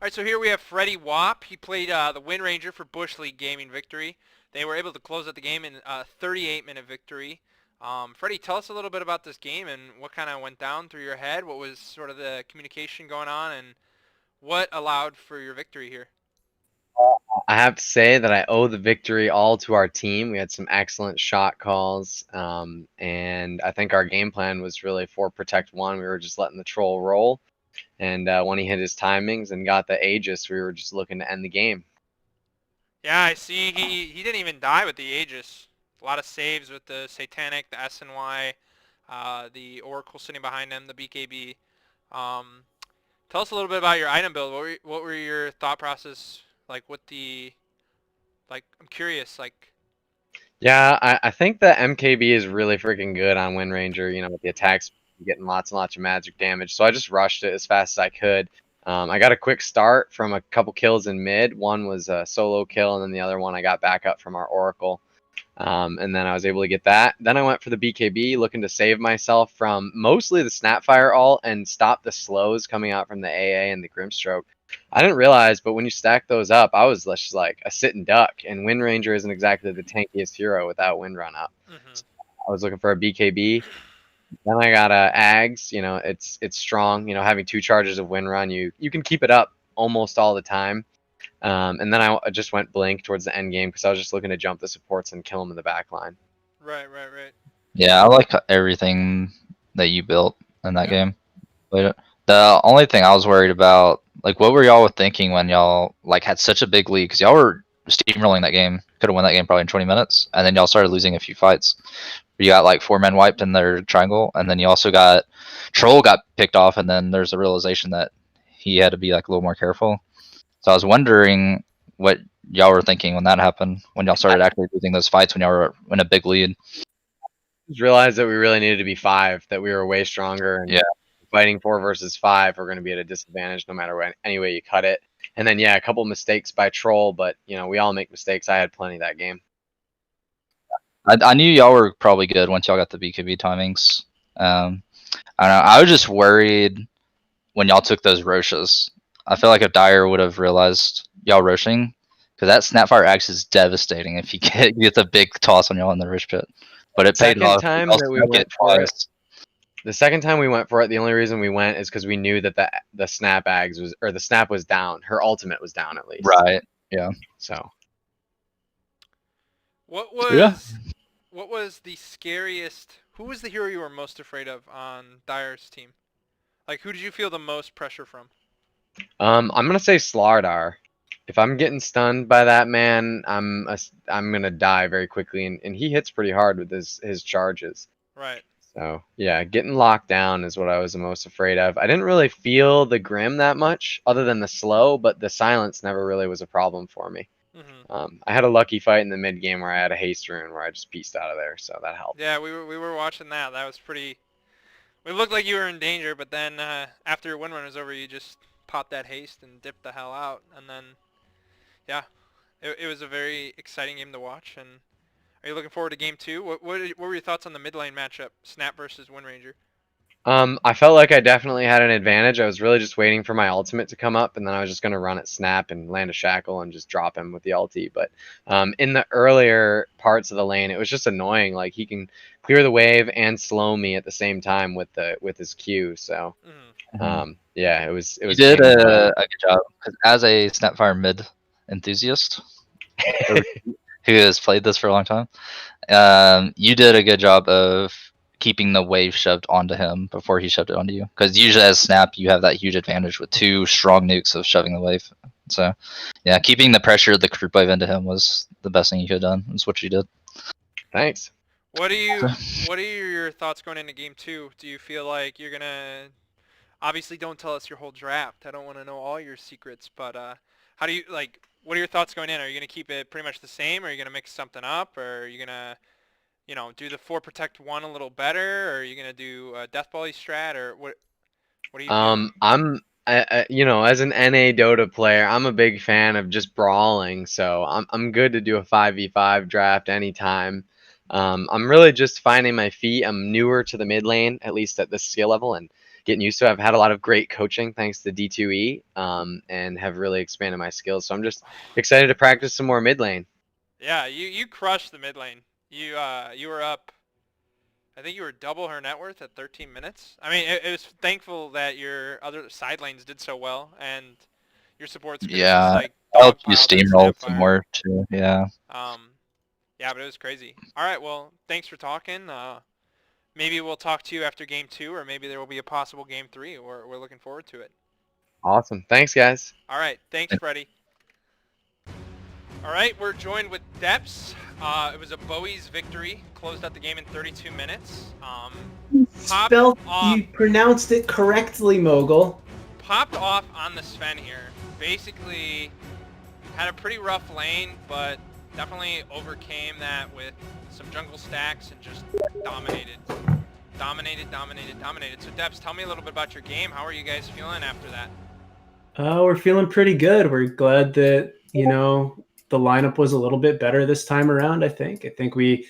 All right, so here we have Freddy Wap. He played the Wind Ranger for Bush League Gaming Victory. They were able to close out the game in a 38-minute victory. Freddy, tell us a little bit about this game and what kind of went down through your head. What was sort of the communication going on, and what allowed for your victory here? I have to say that I owe the victory all to our team. We had some excellent shot calls, and I think our game plan was really for protect one. We were just letting the troll roll, and when he hit his timings and got the Aegis, we were just looking to end the game. Yeah, I see. He didn't even die with the Aegis. A lot of saves with the Satanic, the SNY, the Oracle sitting behind him, the BKB. Um, Tell us a little bit about your item build. What were your thought process like with the I'm curious like. Yeah, I think that MKB is really freaking good on Wind Ranger, with the attacks, getting lots and lots of magic damage. So I just rushed it as fast as I could. I got a quick start from a couple kills in mid. One was a solo kill, and then the other one I got back up from our Oracle. And then I was able to get that. Then I went for the BKB, looking to save myself from mostly the Snapfire ult and stop the slows coming out from the AA and the Grimstroke. I didn't realize, but when you stack those up, I was just like a sitting duck, and Wind Ranger isn't exactly the tankiest hero without Wind Run up. Hmm. So I was looking for a BKB. Then I got a Ags. It's strong. Having two charges of Wind Run, you can keep it up almost all the time. And then I just went Blink towards the end game because I was just looking to jump the supports and kill them in the back line. Right, right, right. Yeah, I like everything that you built in that Yeah. game. But the only thing I was worried about, like, what were y'all thinking when y'all like had such a big lead? Because y'all were steamrolling that game, could have won that game probably in 20 minutes, and then y'all started losing a few fights. You got like 4 men wiped in their triangle, and then you also got Troll got picked off, and then there's a realization that he had to be like a little more careful. So I was wondering what y'all were thinking when that happened, when y'all started actually losing those fights when y'all were in a big lead. Just realized that we really needed to be five, that we were way stronger, and Yeah. fighting 4 versus 5, we're going to be at a disadvantage no matter what, any way you cut it. And then, yeah, a couple mistakes by Troll, but, we all make mistakes. I had plenty that game. I knew y'all were probably good once y'all got the BKB timings. I don't know. I was just worried when y'all took those Roches. I feel like if Dyer would have realized y'all Roshing, because that Snapfire Axe is devastating if you get the big toss on y'all in the Roche pit. But it paid Second off. time Y'all that we snuck went for it, twice. the second time we went for it, the only reason we went is because we knew that the snap Ags was, or the snap was down. Her ultimate was down at least. Right. Yeah. So What Yeah. was what was the scariest? Who was the hero you were most afraid of on Dyer's team? Like, who did you feel the most pressure from? I'm gonna say Slardar. If I'm getting stunned by that man, I'm gonna die very quickly, and he hits pretty hard with his charges. Right. So yeah, getting locked down is what I was the most afraid of. I didn't really feel the Grim that much, other than the slow, but the silence never really was a problem for me. Hmm. I had a lucky fight in the mid game where I had a haste rune where I just pieced out of there, so that helped. Yeah, we were watching that. That was pretty. It looked like you were in danger, but then after your win run was over, you just popped that haste and dipped the hell out, and then yeah, it was a very exciting game to watch. And are you looking forward to game two? What were your thoughts on the mid lane matchup, Snap versus Wind Ranger? I felt like I definitely had an advantage. I was really just waiting for my ultimate to come up, and then I was just going to run at Snap and land a shackle and just drop him with the ulti. But in the earlier parts of the lane, it was just annoying. Like, he can clear the wave and slow me at the same time with his Q. So yeah, it was You did painful. a good job. 'Cause as a Snapfire mid enthusiast who has played this for a long time, you did a good job of keeping the wave shoved onto him before he shoved it onto you. Because usually as Snap, you have that huge advantage with two strong nukes of shoving the wave. So, yeah, keeping the pressure of the creep wave into him was the best thing you could have done. That's what you did. Thanks. What are your thoughts going into game two? Do you feel like you're gonna obviously don't tell us your whole draft. I don't want to know all your secrets, but how do you like? What are your thoughts going in? Are you gonna keep it pretty much the same? Or are you gonna mix something up? Or are you gonna do the 4 protect 1 a little better? Or are you gonna do a death volley strat? Or what are you feeling? As an NA Dota player, I'm a big fan of just brawling, so I'm good to do a 5v5 draft anytime. I'm really just finding my feet. I'm newer to the mid lane, at least at this skill level, and getting used to it. I've had a lot of great coaching thanks to D2E, and have really expanded my skills. So I'm just excited to practice some more mid lane. Yeah, you crushed the mid lane. You were up. I think you were double her net worth at 13 minutes. I mean, it was thankful that your other side lanes did so well, and your supports could have just Yeah, like helped you dogpiled that steamroll some Snapfire. more too. Yeah. Yeah, but it was crazy. All right, well, thanks for talking. Maybe we'll talk to you after game 2, or maybe there will be a possible game 3. We're looking forward to it. Awesome. Thanks, guys. All right, thanks, Freddy. All right, we're joined with Deps. It was a Bowie's victory. Closed out the game in 32 minutes. You pronounced it correctly, Mogul. Popped off on the Sven here. Basically, had a pretty rough lane, but definitely overcame that with some jungle stacks and just dominated. Dominated. So, Deps, tell me a little bit about your game. How are you guys feeling after that? We're feeling pretty good. We're glad that, the lineup was a little bit better this time around, I think. I think we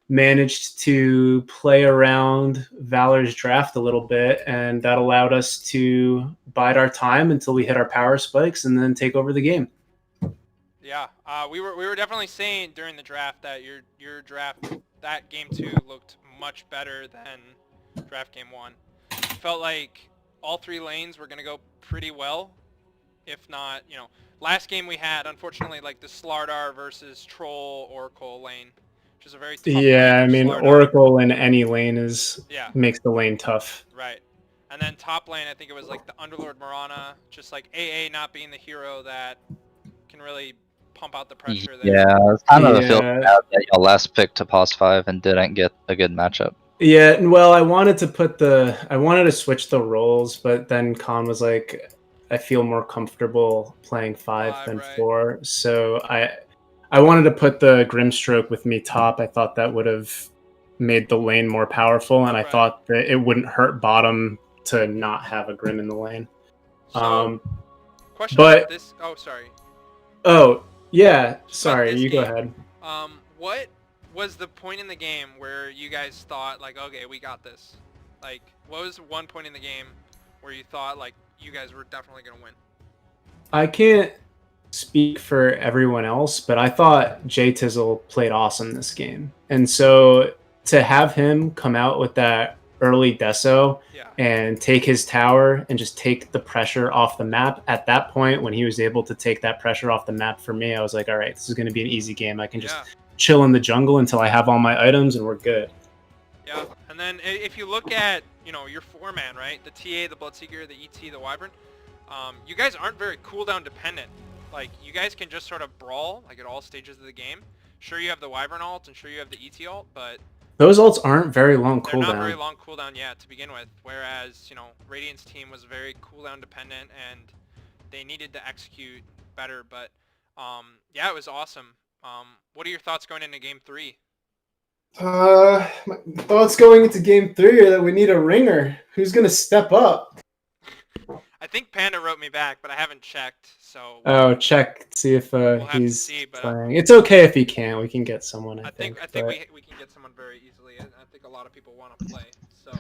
managed to play around Valor's draft a little bit, and that allowed us to bide our time until we hit our power spikes and then take over the game. Yeah, we were definitely saying during the draft that your draft, that game 2 looked much better than draft game 1. Felt like all 3 lanes were going to go pretty well. If not, last game we had, unfortunately, like the Slardar versus Troll Oracle lane, which is a very tough Yeah, I mean, Slardar. Oracle in any lane makes the lane tough. Right. And then top lane, I think it was like the Underlord Mirana, just like AA not being the hero that can really pump out the pressure there. Yeah, it's kind of a feel bad that y'all last picked to pos 5 and didn't get a good matchup. Yeah, well, I wanted to switch the roles, but then Khan was like, I feel more comfortable playing 5 than 4. So I wanted to put the Grimstroke with me top. I thought that would have made the lane more powerful, and I thought that it wouldn't hurt bottom to not have a Grim in the lane. So, question about this. Oh, sorry. Oh, yeah. Sorry, you go ahead. What was the point in the game where you guys thought, like, okay, we got this? Like, what was one point in the game where you thought, like, you guys were definitely going to win? I can't speak for everyone else, but I thought Jay Tizzle played awesome this game. And so to have him come out with that early deso and take his tower and just take the pressure off the map, at that point when he was able to take that pressure off the map for me, I was like, all right, this is going to be an easy game. I can just chill in the jungle until I have all my items and we're good. Yeah, and then if you look at, your 4-man, right? The TA, the Bloodseeker, the ET, the Wyvern, you guys aren't very cooldown dependent. Like, you guys can just sort of brawl, like, at all stages of the game. Sure, you have the Wyvern ult, and sure you have the ET ult, but those ults aren't very long cooldown. They're not very long cooldown, to begin with. Whereas, Radiant's team was very cooldown dependent, and they needed to execute better. But, yeah, it was awesome. What are your thoughts going into Game 3? My thoughts going into Game 3 are that we need a ringer. Who's going to step up? I think Panda wrote me back, but I haven't checked, so... Oh, check. See if we'll he's playing. It's okay if he can't. We can get someone, I think. I think we can get someone very easily. I think a lot of people want to play, so...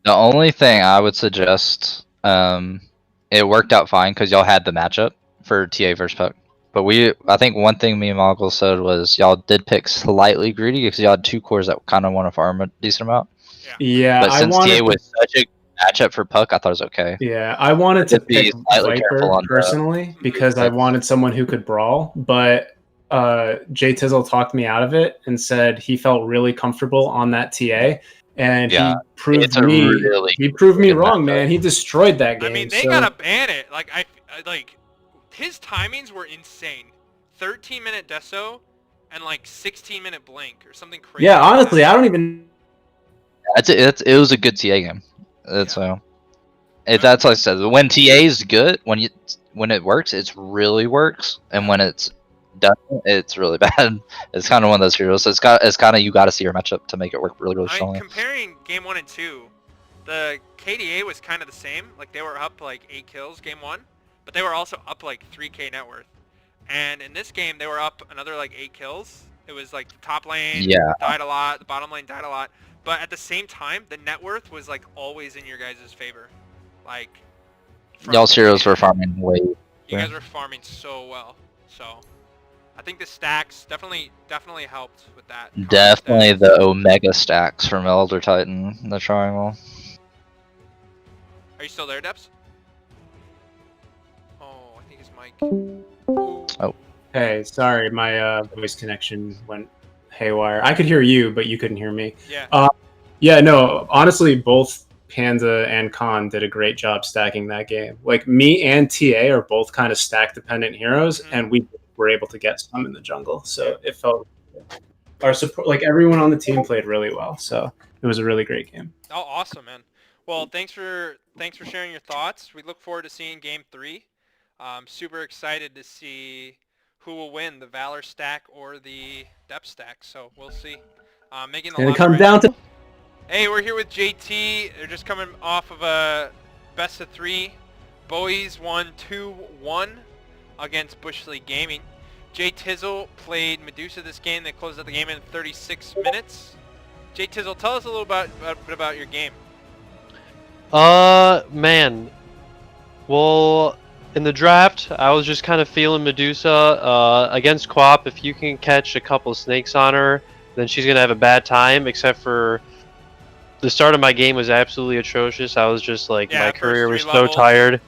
The only thing I would suggest, it worked out fine because y'all had the matchup for TA versus Puck. But I think one thing me and Mogul said was y'all did pick slightly greedy because y'all had 2 cores that kind of want to farm a decent amount. Yeah, but since TA was such a matchup for Puck, I thought it was okay. Yeah, I wanted to pick Viper personally because I wanted someone who could brawl, but Jay Tizzle talked me out of it and said he felt really comfortable on that TA, and he proved me wrong, man. He destroyed that game. I mean, they gotta ban it. Like his timings were insane. 13-minute deso and like 16-minute blink or something crazy. Yeah, honestly, I don't even. It was a good TA game. That's what I said. When TA is good, when it works, it really works, and when it's done, it's really bad. It's kind of one of those heroes. So it's kind of you got to see your matchup to make it work really strongly. Comparing game 1 and 2, the KDA was kind of the same. Like they were up like 8 kills game 1, but they were also up like 3k net worth. And in this game, they were up another like 8 kills. It was like the top lane died a lot, the bottom lane died a lot. but at the same time, the net worth was like always in your guys' favor. Like, from Y'all's the heroes were beginning, farming way. you guys were farming so well. So, I think the stacks definitely helped with that. Definitely Stacks. the Omega stacks from Elder Titan, the triangle. Are you still there, Deps? Oh, I think his mic. Ooh. Oh. Hey, sorry, my voice connection went haywire. I could hear you, but you couldn't hear me. Yeah. Yeah, no, honestly, both Panda and Khan did a great job stacking that game. Like, me and TA are both kind of stack-dependent heroes, and we were able to get some in the jungle, so it felt our support. Like, everyone on the team played really well, so it was a really great game. Oh, awesome, man. Well, thanks for sharing your thoughts. We look forward to seeing Game 3. I'm super excited to see who will win, the Valor stack or the Depth stack. So we'll see. Making And it comes down to. Hey, we're here with JT. They're just coming off of a best of 3. Bowies won 2-1 against Bush League Gaming. Jay Tizzle played Medusa this game. They closed out the game in 36 minutes. Jay Tizzle, tell us a little bit about your game. Man. Well, in the draft, I was just kind of feeling Medusa. Against Quap, if you can catch a couple snakes on her, then she's going to have a bad time, except for the start of my game was absolutely atrocious. I was just like, my career was so tired.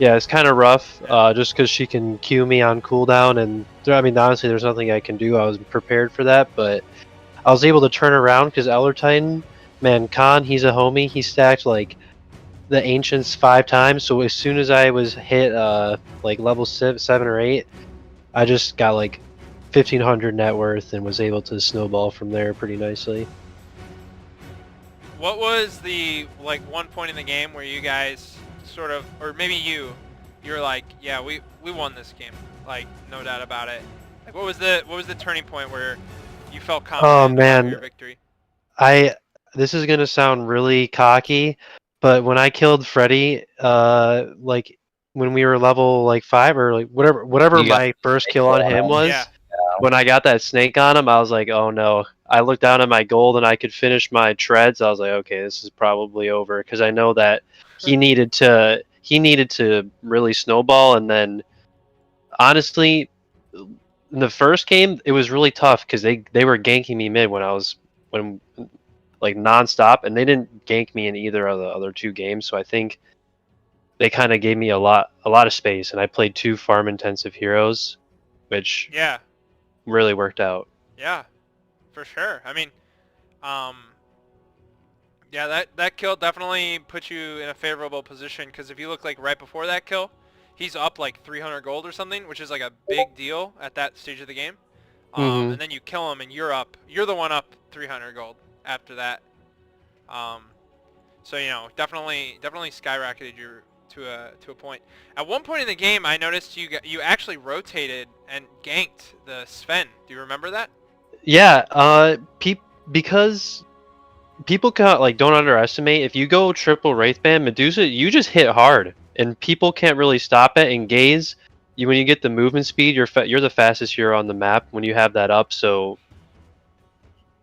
Yeah, it's kind of rough, just because she can Q me on cooldown, and I mean, honestly, there's nothing I can do. I was prepared for that, but I was able to turn around because Elder Titan, man, Khan, he's a homie. He stacked like the Ancients 5 times, so as soon as I was hit like level 7 or 8, I just got like 1,500 net worth and was able to snowball from there pretty nicely. What was the like one point in the game where you guys sort of, or maybe you're like, yeah, we won this game, like no doubt about it. Like what was the turning point where you felt confident about your victory? This is gonna sound really cocky, but when I killed Freddy, like when we were level like 5 or like whatever my first kill on him was, when I got that snake on him, I was like, oh no. I looked down at my gold and I could finish my treads. I was like, okay, this is probably over, because I know that he needed to really snowball. And then honestly, in the first game it was really tough because they were ganking me mid when like nonstop, and they didn't gank me in either of the other 2 games. So I think they kind of gave me a lot of space, and I played 2 farm intensive heroes, which really worked out. Yeah, for sure. I mean, yeah, that kill definitely put you in a favorable position, because if you look like right before that kill, he's up like 300 gold or something, which is like a big deal at that stage of the game. And then you kill him and you're the one up 300 gold after that. So you know, definitely skyrocketed you to a point. At one point in the game, I noticed you actually rotated and ganked the Sven. Do you remember that? Yeah, because people don't underestimate, if you go triple Wraithband Medusa, you just hit hard, and people can't really stop it. And Gaze, when you get the movement speed, you're the fastest hero on the map when you have that up. So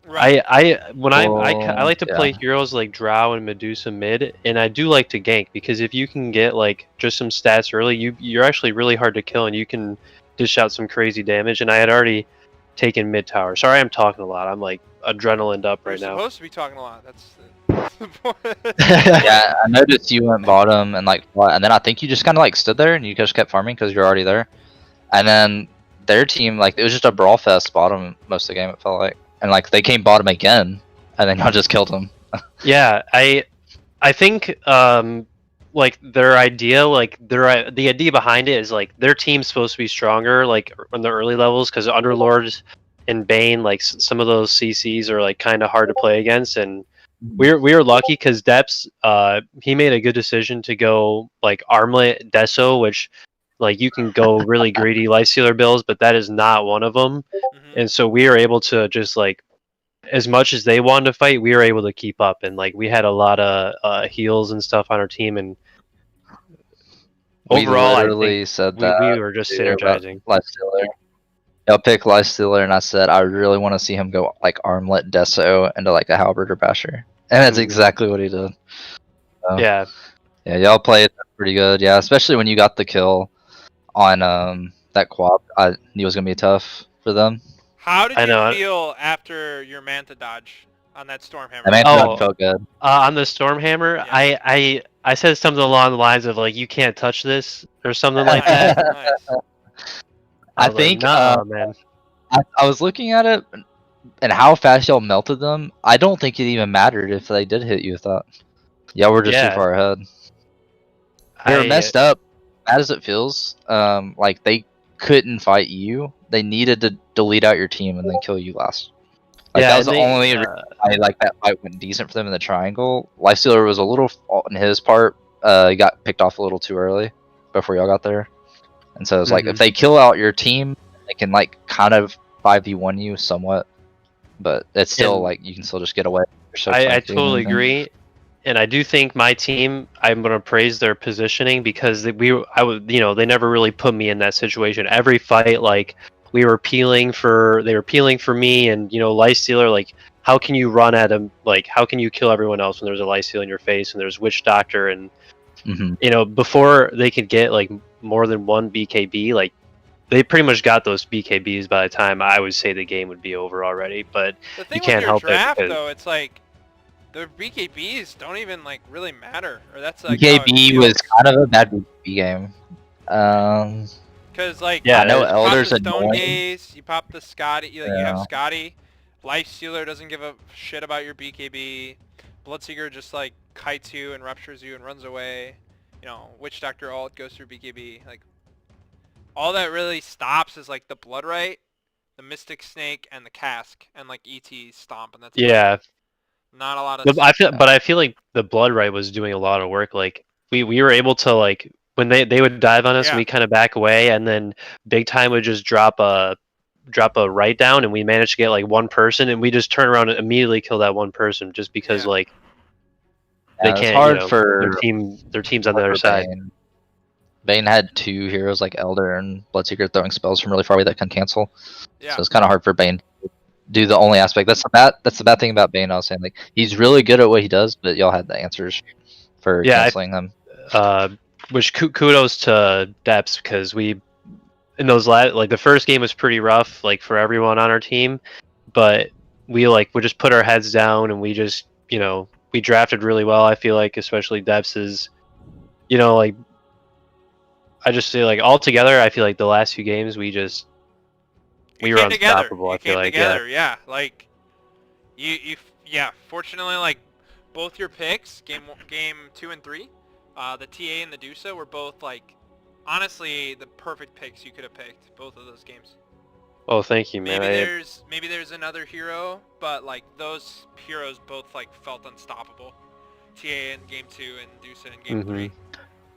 I like to play heroes like Drow and Medusa mid, and I do like to gank, because if you can get like just some stats early, you're actually really hard to kill, and you can dish out some crazy damage. And I had already taken mid tower. Sorry, I'm talking a lot. I'm like adrenalined up right now. You're supposed to be talking a lot. That's the point. Yeah, I noticed you went bottom and and then I think you just kind of like stood there and you just kept farming because you're already there. And then their team, like, it was just a brawl fest bottom most of the game, it felt like. And like they came bottom again, and then y'all just killed them. Yeah, I think like their idea, the idea behind it is like their team's supposed to be stronger like on the early levels, because Underlords and Bane, like some of those CCs are like kind of hard to play against. And we were lucky because Deps, he made a good decision to go like Armlet Deso, which like you can go really greedy Lifestealer builds, but that is not one of them. And so we were able to just like, as much as they wanted to fight, we were able to keep up, and like we had a lot of heals and stuff on our team, and overall, I think said we were just synergizing. Lifestealer. Y'all pick Lifestealer, and I said I really want to see him go like armlet Deso into like a halberd or basher, and that's exactly what he did. So, Yeah. yeah, y'all played pretty good. Yeah, especially when you got the kill on that quad. I knew it was gonna be tough for them. How did I you know. feel after your Manta dodge on that Stormhammer? I mean, Oh. felt good. On the Stormhammer, Yeah. I said something along the lines of like, "You can't touch this" or something like Nice, that. nice. I I was like, think "Nah, man." I was looking at it and how fast y'all melted them. I don't think it even mattered if they did hit you with that. Y'all were just too Yeah. far ahead. They were messed up. Bad as it feels, like they couldn't fight you. They needed to delete out your team and then kill you last. Like Yeah, that was and the only reason why like that fight went decent for them in the triangle. Lifestealer was a little fault in his part. He got picked off a little too early before y'all got there, and so it's like if they kill out your team, they can like kind of 5v1 you somewhat, but it's still And like you can still just get away. I totally agree, and I do think my team. I'm gonna praise their positioning because they never really put me in that situation. Every fight, like they were peeling for me, and Lifestealer, like how can you run at him? Like how can you kill everyone else when there's a Lifestealer in your face and there's Witch Doctor and before they could get like more than one BKB, like they pretty much got those BKBs by the time I would say the game would be over already. But The thing you can't with your help draft, it because though, it's like the BKBs don't even like really matter, or that's like how it BKB was feels. kind of a bad BKB game. Because like Yeah, I know you pop Elder's the Stone annoying. Gaze, you pop the Scotty, you have Yeah. Scotty. Lifestealer doesn't give a shit about your BKB. Bloodseeker just like kites you and ruptures you and runs away. Witch Doctor ult goes through BKB. Like all that really stops is like the Bloodright, the Mystic Snake, and the Cask, and like ET Stomp, and that's about yeah. it. Not a lot of. I feel like the Bloodright was doing a lot of work. Like we were able to like when they would dive on us, Yeah. we kind of back away, and then Big Time would just drop a right down, and we managed to get like one person, and we just turn around and immediately kill that one person just because Yeah. like Yeah, they it's can't. hard for their team's on the other side. Bane had two heroes like Elder and Bloodseeker throwing spells from really far away that can cancel. Yeah. So it's kind of hard for Bane to do the only aspect. That's the bad thing about Bane. I was saying like he's really good at what he does, but y'all had the answers for canceling them. Which kudos to Deps because we in those like the first game was pretty rough like for everyone on our team, but we like would just put our heads down and we just we drafted really well. I feel like especially Deps is like I just say like all together I feel like the last few games we were unstoppable. I feel like yeah. Like fortunately like both your picks, game 2 and 3, the TA and the Dusa were both like honestly the perfect picks you could have picked both of those games. Oh, thank you, man. Maybe there's another hero, but like those heroes both like felt unstoppable. TA in game 2 and Dusa in game 3.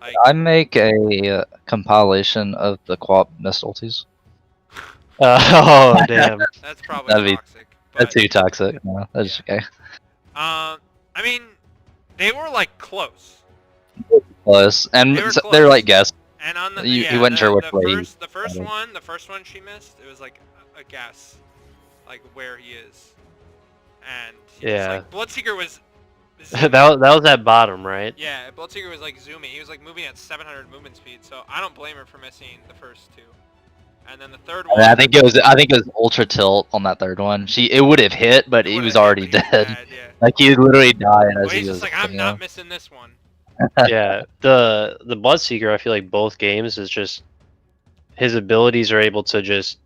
Like, I make a compilation of the co-op missed ultis. Oh damn. That's probably toxic. That's too toxic. No, that's okay. I mean, they were like close. Close, and they're like guess. And on the you wasn't sure which way. The first one she missed. It was like a guess, like where he is, and like, Bloodseeker was. that was at bottom, right? Yeah, Bloodseeker was like zooming. He was like moving at 700 movement speed. So I don't blame her for missing the first two. And then the third one. I think it was ultra tilt on that third one. It would have hit, but he was already dead. Like he literally died as he's just like, I'm not missing this one. Yeah, the Bloodseeker, I feel like both games is just his abilities are able to just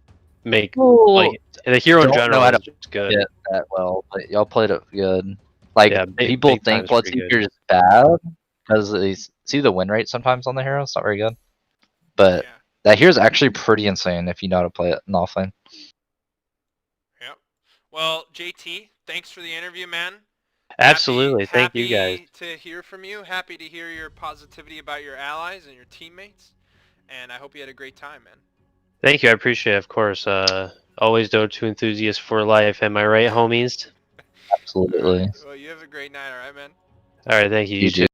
make like the hero in general is just good. That well, but y'all played it good. Like people think Bloodseeker is bad because they see the win rate sometimes on the hero. It's not very good, but that hero's actually pretty insane if you know how to play it in offlane. Yep. Well, JT, thanks for the interview, man. Absolutely. Thank you guys. Happy to hear from you. Happy to hear your positivity about your allies and your teammates. And I hope you had a great time, man. Thank you. I appreciate it, of course. Always Dota 2 enthusiast for life. Am I right, homies? Absolutely. Well, you have a great night, all right, man? All right. Thank you. You too.